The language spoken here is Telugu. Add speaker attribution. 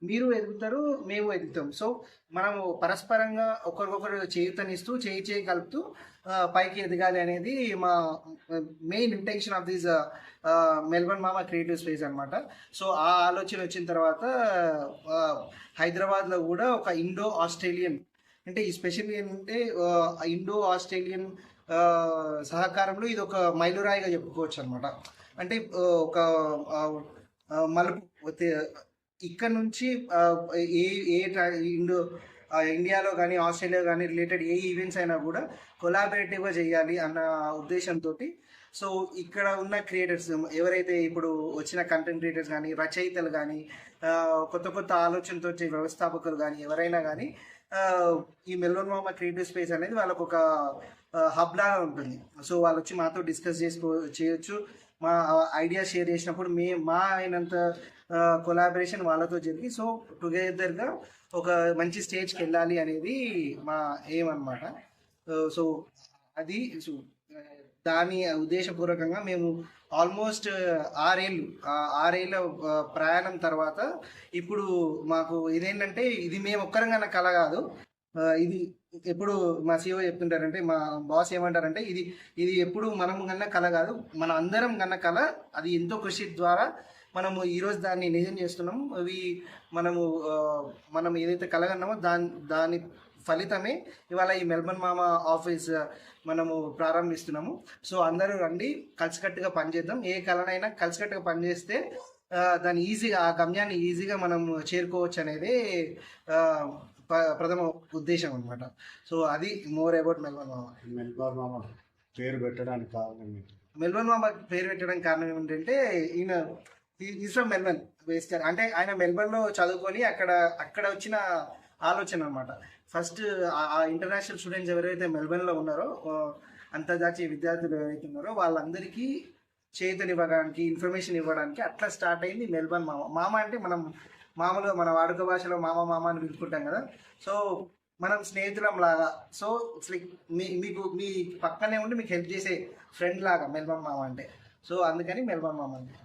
Speaker 1: మీరు ఎదుగుతారు, మేము ఎదుగుతాం. సో మనము పరస్పరంగా ఒకరికొకరు చేయూతనిస్తూ చేయి కలుపుతూ పైకి ఎదగాలి అనేది మా main intention of this Melbourne మామ క్రియేటివ్ స్పేస్ అనమాట. సో ఆ ఆలోచన వచ్చిన తర్వాత హైదరాబాద్లో కూడా ఒక ఇండో ఆస్ట్రేలియన్, అంటే ఎస్పెషల్లీ ఏంటంటే ఇండో ఆస్ట్రేలియన్ సహకారంలో ఇది ఒక మైలురాయిగా చెప్పుకోవచ్చు అనమాట. అంటే ఒక మలుపు ఇక్కడ నుంచి ఏ ఏ ఇండియాలో కానీ ఆస్ట్రేలియా కానీ రిలేటెడ్ ఏ ఈవెంట్స్ అయినా కూడా కొలాబరేటివ్గా చేయాలి అన్న ఉద్దేశంతో సో ఇక్కడ ఉన్న క్రియేటర్స్ ఎవరైతే ఇప్పుడు వచ్చిన కంటెంట్ క్రియేటర్స్ కానీ రచయితలు కానీ కొత్త కొత్త ఆలోచనతో వ్యవస్థాపకులు కానీ ఎవరైనా కానీ ఈ మెల్బర్న్ మామ క్రియేటివ్ స్పేస్ అనేది వాళ్ళకు ఒక హబ్ లాగా ఉంటుంది. సో వాళ్ళు వచ్చి మాతో డిస్కస్ చేయొచ్చు. మా ఐడియా షేర్ చేసినప్పుడు మా అయినంత కొలాబరేషన్ వాళ్ళతో జరిగి సో టుగెదర్గా ఒక మంచి స్టేజ్కి వెళ్ళాలి అనేది మా ఎయిమ్ అనమాట. సో అది దాని ఉద్దేశపూర్వకంగా మేము ఆల్మోస్ట్ 6 ఏళ్ళ ప్రయాణం తర్వాత ఇప్పుడు మాకు ఇదేంటంటే ఇది మేము ఒక్కరం కన్నా కల కాదు. ఇది ఎప్పుడు మా సీఓ చెప్తుంటారంటే, మా బాస్ ఏమంటారంటే, ఇది ఎప్పుడు మనం కన్నా కల కాదు, మన అందరం కన్నా కల. అది ఎంతో కృషి ద్వారా మనము ఈరోజు దాన్ని నిజం చేస్తున్నాము. మనం ఏదైతే కలగన్నామో దాని ఫలితమే ఇవాళ ఈ మెల్బర్న్ మామ ఆఫీస్ మనము ప్రారంభిస్తున్నాము. సో అందరూ రండి, కలిసికట్టుగా పనిచేద్దాం. ఏ కళనైనా కలిసికట్టుగా పనిచేస్తే దాన్ని ఈజీగా ఆ గమ్యాన్ని ఈజీగా మనం చేరుకోవచ్చు అనేది ప్రథమ ఉద్దేశం అనమాట. సో అది మోర్ అబౌట్ మెల్బర్న్ మామ.
Speaker 2: మెల్బర్న్ మామ పేరు పెట్టడానికి కారణం
Speaker 1: మెల్బర్న్ మామ పేరు పెట్టడానికి కారణం ఏంటంటే ఈయన ఈజ్ ఫ్రమ్ మెల్బర్న్ బేస్డ్. అంటే ఆయన మెల్బర్న్లో చదువుకొని అక్కడ వచ్చిన ఆలోచన అనమాట. ఫస్ట్ ఆ ఇంటర్నేషనల్ స్టూడెంట్స్ ఎవరైతే మెల్బర్న్లో ఉన్నారో, అంతర్జాతీయ విద్యార్థులు ఎవరైతే ఉన్నారో వాళ్ళందరికీ చేతనివ్వడానికి, ఇన్ఫర్మేషన్ ఇవ్వడానికి అట్లా స్టార్ట్ అయింది మెల్బర్న్ మామ. మామ అంటే మనం మామూలుగా మన వాడుక భాషలో మామ అని పిలుచుకుంటాం కదా. సో మనం స్నేహితులం లాగా. సో ఇట్స్ లైక్ మీ పక్కనే ఉండి మీకు హెల్ప్ చేసే ఫ్రెండ్ లాగా మెల్బర్న్ మామ అంటే. సో అందుకని మెల్బర్న్ మామ అంటే.